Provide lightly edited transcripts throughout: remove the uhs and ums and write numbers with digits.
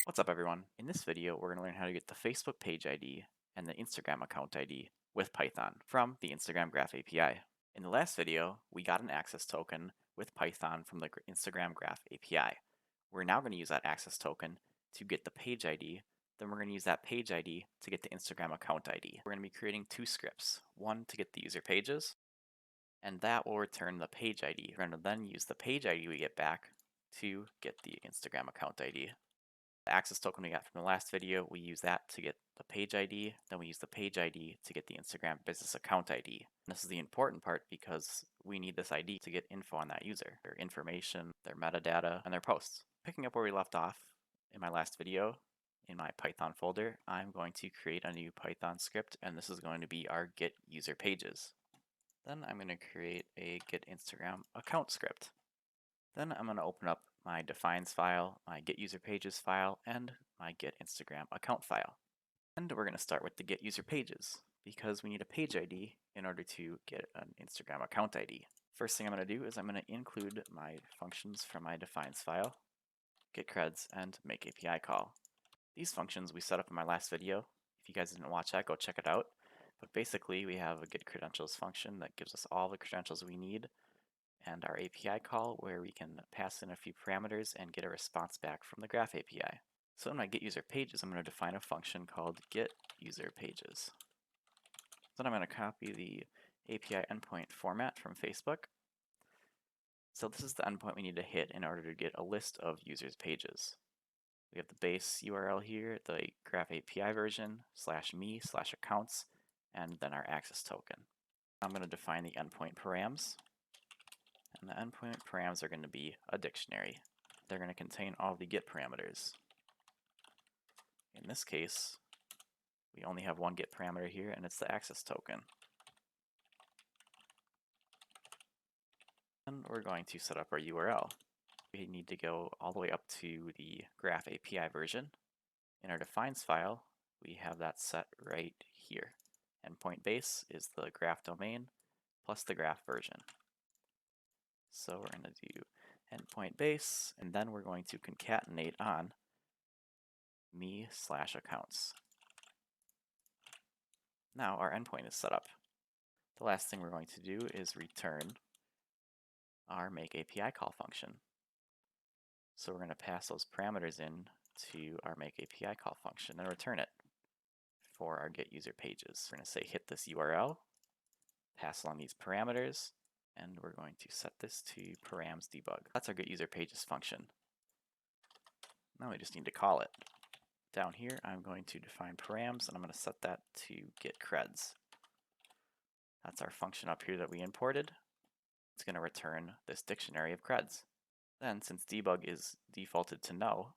What's up, everyone? In this video, we're going to learn how to get the Facebook page ID and the Instagram account ID with Python from the Instagram Graph API. In the last video, we got an access token with Python from the Instagram Graph API. We're now going to use that access token to get the page ID. Then we're going to use that page ID to get the Instagram account ID. We're going to be creating two scripts, one to get the user pages, and that will return the page ID. We're going to then use the page ID we get back to get the Instagram account ID. The access token we got from the last video, we use that to get the page ID, then we use the page ID to get the Instagram business account ID. And this is the important part because we need this ID to get info on that user, their information, their metadata, and their posts. Picking up where we left off in my last video, in my Python folder, I'm going to create a new Python script, and this is going to be our get user pages. Then I'm going to create a get Instagram account script. Then I'm going to open up my defines file, my get user pages file, and my get Instagram account file. And we're going to start with the get user pages because we need a page ID in order to get an Instagram account ID. First thing I'm going to do is I'm going to include my functions from my defines file, get creds, and make API call. These functions we set up in my last video. If you guys didn't watch that, go check it out. But basically, we have a get credentials function that gives us all the credentials we need, and our API call where we can pass in a few parameters and get a response back from the Graph API. So in my get user pages, I'm going to define a function called get user pages. Then I'm going to copy the API endpoint format from Facebook. So this is the endpoint we need to hit in order to get a list of users' pages. We have the base URL here, the Graph API version, /me/accounts, and then our access token. I'm going to define the endpoint params. And the endpoint params are going to be a dictionary. They're going to contain all the get parameters. In this case, we only have one get parameter here, and it's the access token. And we're going to set up our URL. We need to go all the way up to the Graph API version. In our defines file, we have that set right here. Endpoint base is the graph domain plus the graph version. So we're going to do endpoint base, and then we're going to concatenate on me/accounts. Now our endpoint is set up. The last thing we're going to do is return our make API call function. So we're going to pass those parameters in to our make API call function and return it for our get user pages. We're going to say hit this URL, pass along these parameters, and we're going to set this to params debug. That's our get user pages function. Now we just need to call it. Down here, I'm going to define params, and I'm going to set that to get creds. That's our function up here that we imported. It's going to return this dictionary of creds. Then, since debug is defaulted to no,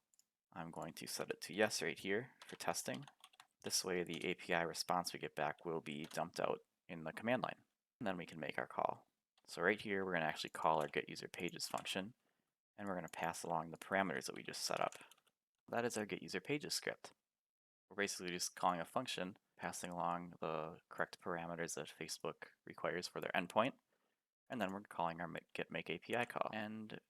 I'm going to set it to yes right here for testing. This way, the API response we get back will be dumped out in the command line. And then we can make our call. So right here, we're going to actually call our get user pages function, and we're going to pass along the parameters that we just set up. That is our get user pages script. We're basically just calling a function, passing along the correct parameters that Facebook requires for their endpoint, and then we're calling our get make API call. And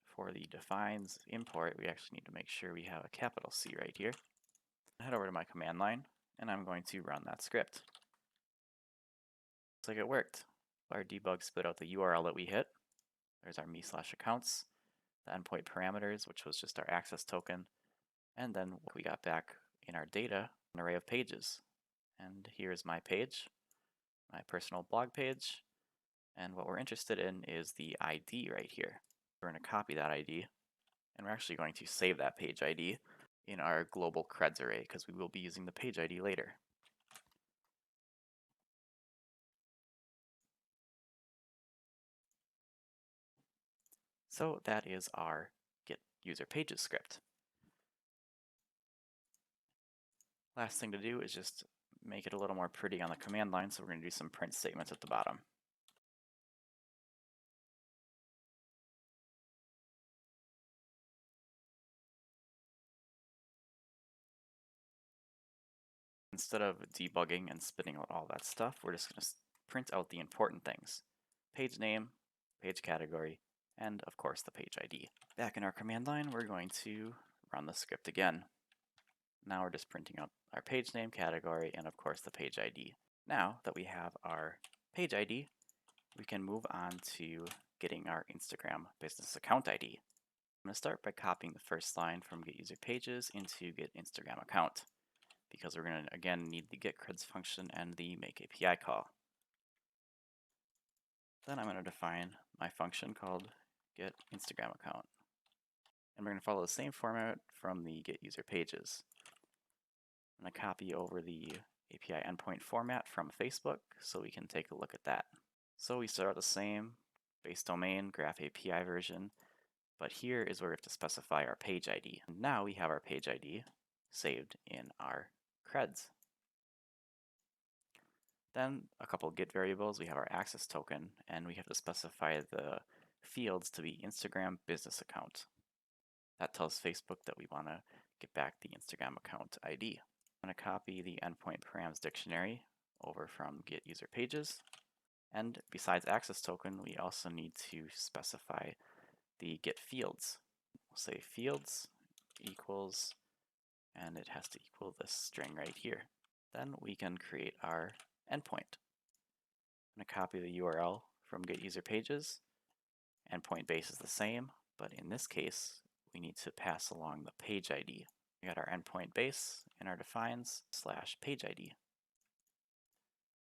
for the defines import, we actually need to make sure we have a capital C right here. Head over to my command line, and I'm going to run that script. Looks like it worked. Our debug spit out the URL that we hit. There's our me/accounts, the endpoint parameters, which was just our access token, and then what we got back in our data, an array of pages. And here's my page, my personal blog page, and what we're interested in is the ID right here. We're going to copy that ID, and we're actually going to save that page ID in our global creds array because we will be using the page ID later. So that is our get user pages script. Last thing to do is just make it a little more pretty on the command line, so we're going to do some print statements at the bottom. Instead of debugging and spitting out all that stuff, we're just going to print out the important things. Page name, page category, and of course the page ID. Back in our command line, we're going to run the script again. Now we're just printing out our page name, category, and of course the page ID. Now that we have our page ID, we can move on to getting our Instagram business account ID. I'm going to start by copying the first line from get user pages into get Instagram account, because we're going to again need the get creds function and the make API call. Then I'm going to define my function called get Instagram account. And we're going to follow the same format from the get user pages. I'm going to copy over the API endpoint format from Facebook so we can take a look at that. So we start out the same base domain graph API version, but here is where we have to specify our page ID. And now we have our page ID saved in our creds. Then a couple get variables. We have our access token, and we have to specify the fields to be Instagram business account. That tells Facebook that we want to get back the Instagram account ID. I'm going to copy the endpoint params dictionary over from get user pages. And besides access token, we also need to specify the get fields. We'll say fields equals, and it has to equal this string right here. Then we can create our endpoint. I'm going to copy the URL from get user pages. Endpoint base is the same, but in this case, we need to pass along the page ID. We got our endpoint base in our defines / page ID.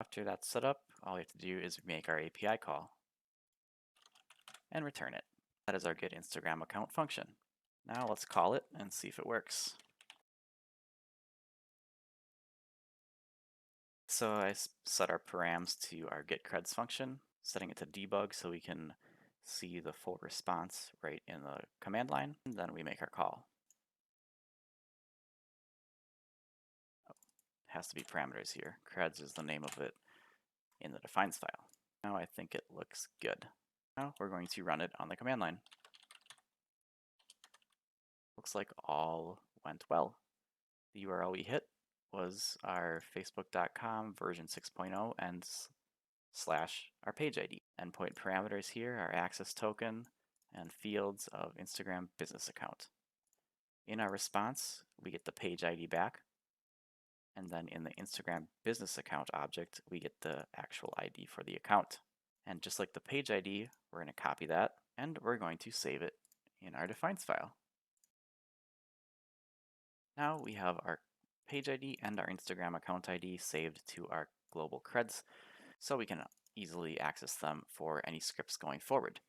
After that's set up, all we have to do is make our API call and return it. That is our get Instagram account function. Now let's call it and see if it works. So I set our params to our get creds function, setting it to debug so we can see the full response right in the command line, and then we make our call. Has to be parameters here. Creds is the name of it in the defines file. Now I think it looks good. Now we're going to run it on the command line. Looks like all went well. The URL we hit was our facebook.com version 6.0 and / our page ID. Endpoint parameters here are access token and fields of Instagram business account. In our response, we get the page ID back. And then in the Instagram business account object, we get the actual ID for the account. And just like the page ID, we're going to copy that and we're going to save it in our defines file. Now we have our page ID and our Instagram account ID saved to our global creds, so we can easily access them for any scripts going forward.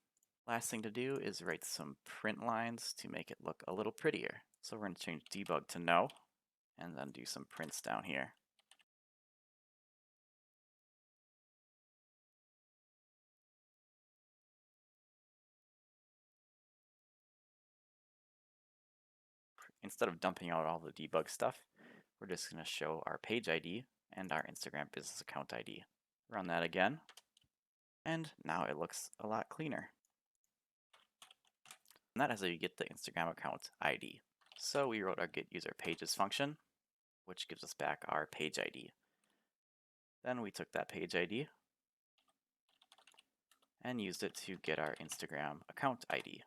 Last thing to do is write some print lines to make it look a little prettier. So we're going to change debug to no, and then do some prints down here. Instead of dumping out all the debug stuff, we're just going to show our page ID and our Instagram business account ID. Run that again, and now it looks a lot cleaner. And that is how you get the Instagram account ID. So we wrote our get user pages function, which gives us back our page ID. Then we took that page ID and used it to get our Instagram account ID.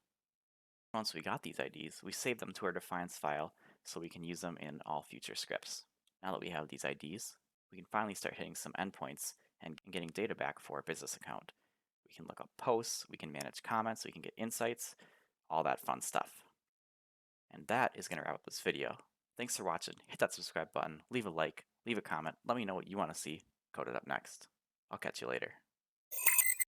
Once we got these IDs, we saved them to our defines file so we can use them in all future scripts. Now that we have these IDs, we can finally start hitting some endpoints and getting data back for our business account. We can look up posts, we can manage comments, we can get insights, all that fun stuff. And that is going to wrap up this video. Thanks for watching. Hit that subscribe button, leave a like, leave a comment, let me know what you want to see coded up next. I'll catch you later.